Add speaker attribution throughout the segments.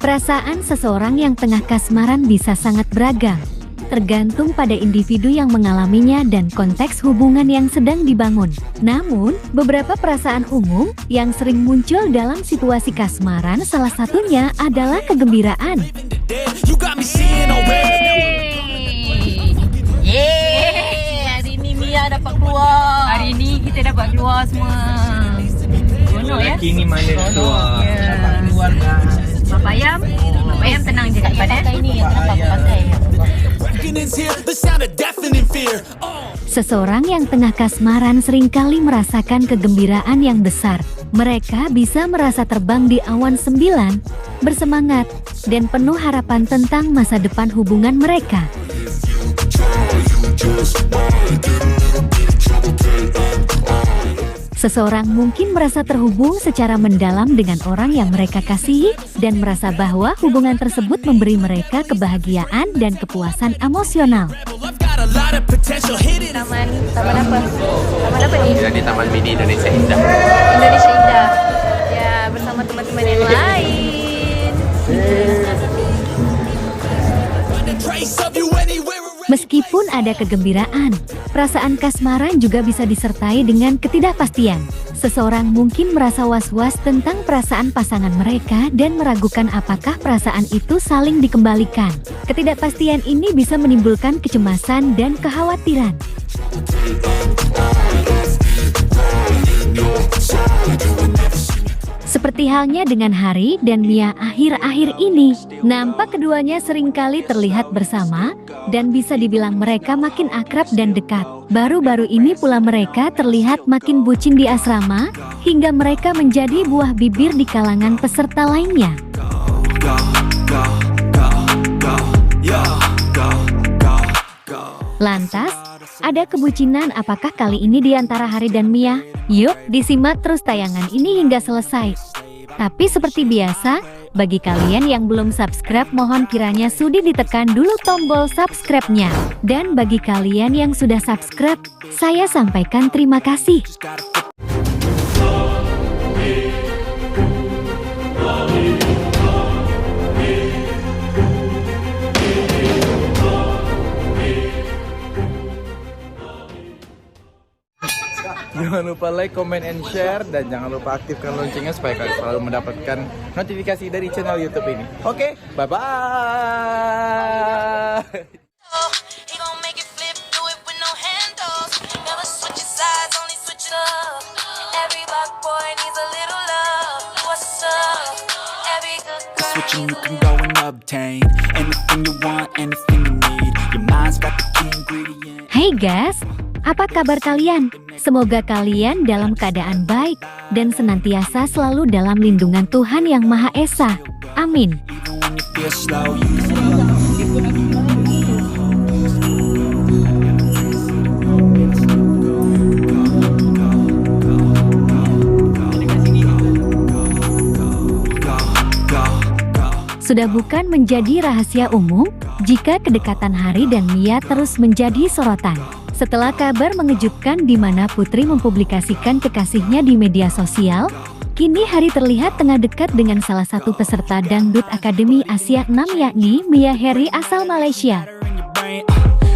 Speaker 1: Perasaan seseorang yang tengah kasmaran bisa sangat beragam, tergantung pada individu yang mengalaminya dan konteks hubungan yang sedang dibangun. Namun, beberapa perasaan umum yang sering muncul dalam situasi kasmaran salah satunya adalah kegembiraan.
Speaker 2: Yeay, hari ini Mia dapat keluar. Hari ini kita dapat keluar semua. Seronok ya.
Speaker 3: Ini mana keluar?
Speaker 2: Dapat keluar guys. Bapak Ayam tenang je kat depan ini yang kenapa aku pakai.
Speaker 1: Seseorang yang tengah kasmaran seringkali merasakan kegembiraan yang besar. Mereka bisa merasa terbang di awan 9, bersemangat, dan penuh harapan tentang masa depan hubungan mereka. Seseorang mungkin merasa terhubung secara mendalam dengan orang yang mereka kasihi dan merasa bahwa hubungan tersebut memberi mereka kebahagiaan dan kepuasan emosional.
Speaker 2: Taman apa? Taman apa ni?
Speaker 3: Di Taman Mini Indonesia Indah.
Speaker 2: Indonesia Indah. Ya, bersama teman-teman yang lain.
Speaker 1: Meskipun ada kegembiraan, perasaan kasmaran juga bisa disertai dengan ketidakpastian. Seseorang mungkin merasa was-was tentang perasaan pasangan mereka dan meragukan apakah perasaan itu saling dikembalikan. Ketidakpastian ini bisa menimbulkan kecemasan dan kekhawatiran. Seperti halnya dengan Hari dan Mia akhir-akhir ini, nampak keduanya seringkali terlihat bersama, dan bisa dibilang mereka makin akrab dan dekat. Baru-baru ini pula mereka terlihat makin bucin di asrama, hingga mereka menjadi buah bibir di kalangan peserta lainnya. Lantas, ada kebucinan apakah kali ini di antara Hari dan Mia? Yuk, disimak terus tayangan ini hingga selesai. Tapi seperti biasa, bagi kalian yang belum subscribe mohon kiranya sudi ditekan dulu tombol subscribe-nya. Dan bagi kalian yang sudah subscribe, saya sampaikan terima kasih.
Speaker 3: Jangan lupa like, comment, and share. Dan jangan lupa aktifkan loncengnya supaya kalian selalu mendapatkan notifikasi dari channel YouTube ini. Oke, bye-bye.
Speaker 4: Switching, you can go and obtain anything you want, anything you need. Your mind's got the key ingredient.
Speaker 1: Hey guys, apa kabar kalian? Semoga kalian dalam keadaan baik dan senantiasa selalu dalam lindungan Tuhan Yang Maha Esa. Amin.
Speaker 4: Even when you feel slow, you
Speaker 1: Sudah bukan menjadi rahasia umum jika kedekatan Hari dan Mia terus menjadi sorotan. Setelah kabar mengejutkan di mana Putri mempublikasikan kekasihnya di media sosial, kini Hari terlihat tengah dekat dengan salah satu peserta Dangdut Akademi Asia 6 yakni Mia Harry asal Malaysia.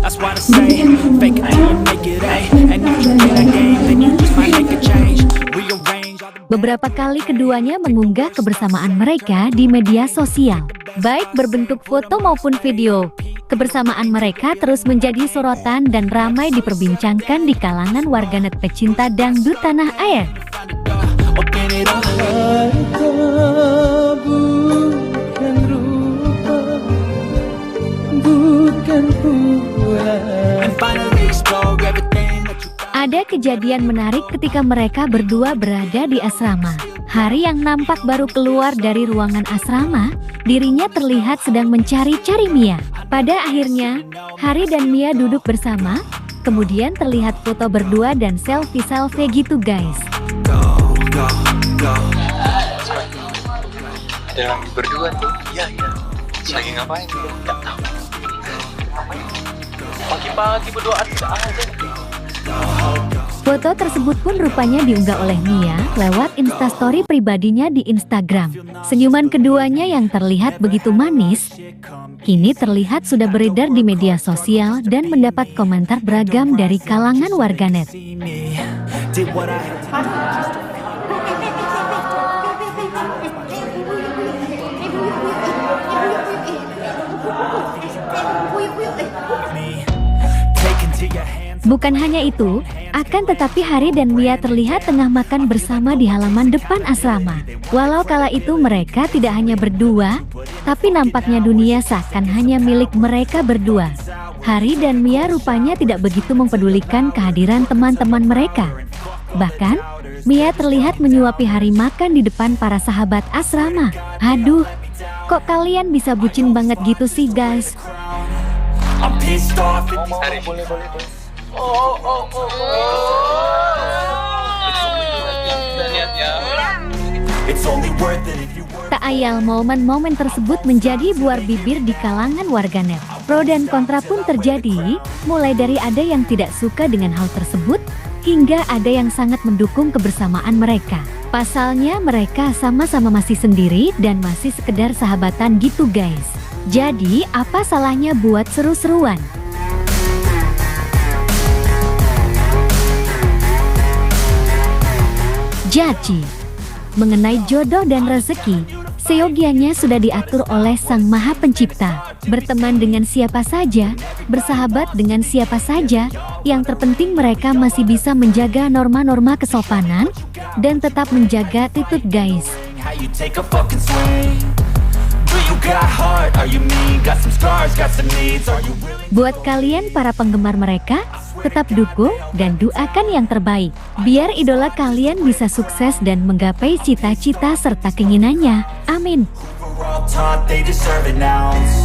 Speaker 4: that's why I say fake it till you make it A. And if you play that game, then you just might make a change. Rearrange all the
Speaker 1: Beberapa kali keduanya mengunggah kebersamaan mereka di media sosial, baik berbentuk foto maupun video. Kebersamaan mereka terus menjadi sorotan dan ramai diperbincangkan di kalangan warganet pecinta dangdut tanah air.
Speaker 4: open it up. And finally explore everything that you got.
Speaker 1: Ada kejadian menarik ketika mereka berdua berada di asrama. Hari yang nampak baru keluar dari ruangan asrama, dirinya terlihat sedang mencari-cari Mia. Pada akhirnya, Hari dan Mia duduk bersama, kemudian terlihat foto berdua dan selfie-selfie gitu guys.
Speaker 3: Ada berdua tuh. Iya. Lagi ngapain? Nggak tahu. Pagi-pagi berdoa tidak ada.
Speaker 1: Foto tersebut pun rupanya diunggah oleh Mia lewat instastory pribadinya di Instagram. Senyuman keduanya yang terlihat begitu manis, kini terlihat sudah beredar di media sosial dan mendapat komentar beragam dari kalangan warganet.
Speaker 4: Did what I taken to your hands.
Speaker 1: Bukan hanya itu, akan tetapi Hari dan Mia terlihat tengah makan bersama di halaman depan asrama. Walau kala itu mereka tidak hanya berdua, tapi nampaknya dunia seakan hanya milik mereka berdua. Hari dan Mia rupanya tidak begitu mempedulikan kehadiran teman-teman mereka. Bahkan, Mia terlihat menyuapi Hari makan di depan para sahabat asrama. Aduh, kok kalian bisa bucin banget gitu sih guys?
Speaker 4: I'm pissed off. It's only worth it if you work.
Speaker 1: Tak ayal momen-momen tersebut menjadi buar bibir di kalangan warganet. Pro dan kontra pun terjadi, mulai dari ada yang tidak suka dengan hal tersebut, hingga ada yang sangat mendukung kebersamaan mereka. Pasalnya mereka sama-sama masih sendiri dan masih sekedar sahabatan gitu guys. Jadi apa salahnya buat seru-seruan? Jadi, mengenai jodoh dan rezeki, seyogianya sudah diatur oleh Sang Maha Pencipta. Berteman dengan siapa saja, bersahabat dengan siapa saja, yang terpenting mereka masih bisa menjaga norma-norma kesopanan dan tetap menjaga attitude guys.
Speaker 4: How you take a fucking swing? Do you got heart? Are you mean? Got some scars, got some needs. Are you willing?
Speaker 1: Buat kalian para penggemar mereka, tetap dukung dan doakan yang terbaik. Biar idola kalian bisa sukses dan menggapai cita-cita serta keinginannya. Amin.
Speaker 4: We're all taught they deserve an ounce.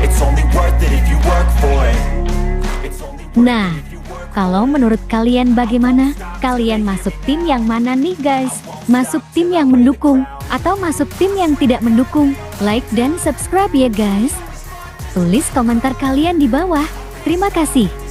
Speaker 4: It's only worth it if you work for it. It's only
Speaker 1: Nah, kalau menurut kalian bagaimana? Kalian masuk tim yang mana nih guys? Masuk tim yang mendukung atau masuk tim yang tidak mendukung? Like dan subscribe ya guys. Tulis komentar kalian di bawah. Terima kasih.